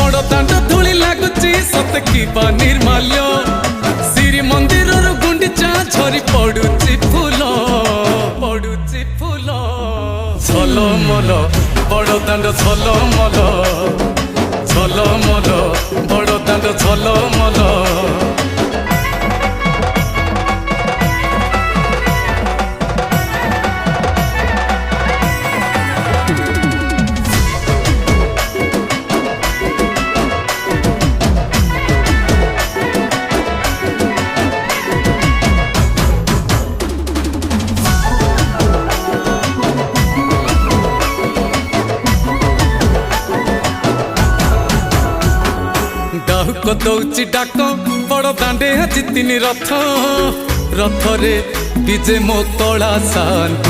बड़ दांड धूली लगुची सत की निर्माल्य श्री मंदिर गुंडीचा झरी पड़ुची फूल झलमल बड़ दांड झलमल झलमल बड़ दांड झलमल डाहुक दौची डाक बड़ दांडे आज तीन रथ रथरे विजे मो कला शांत।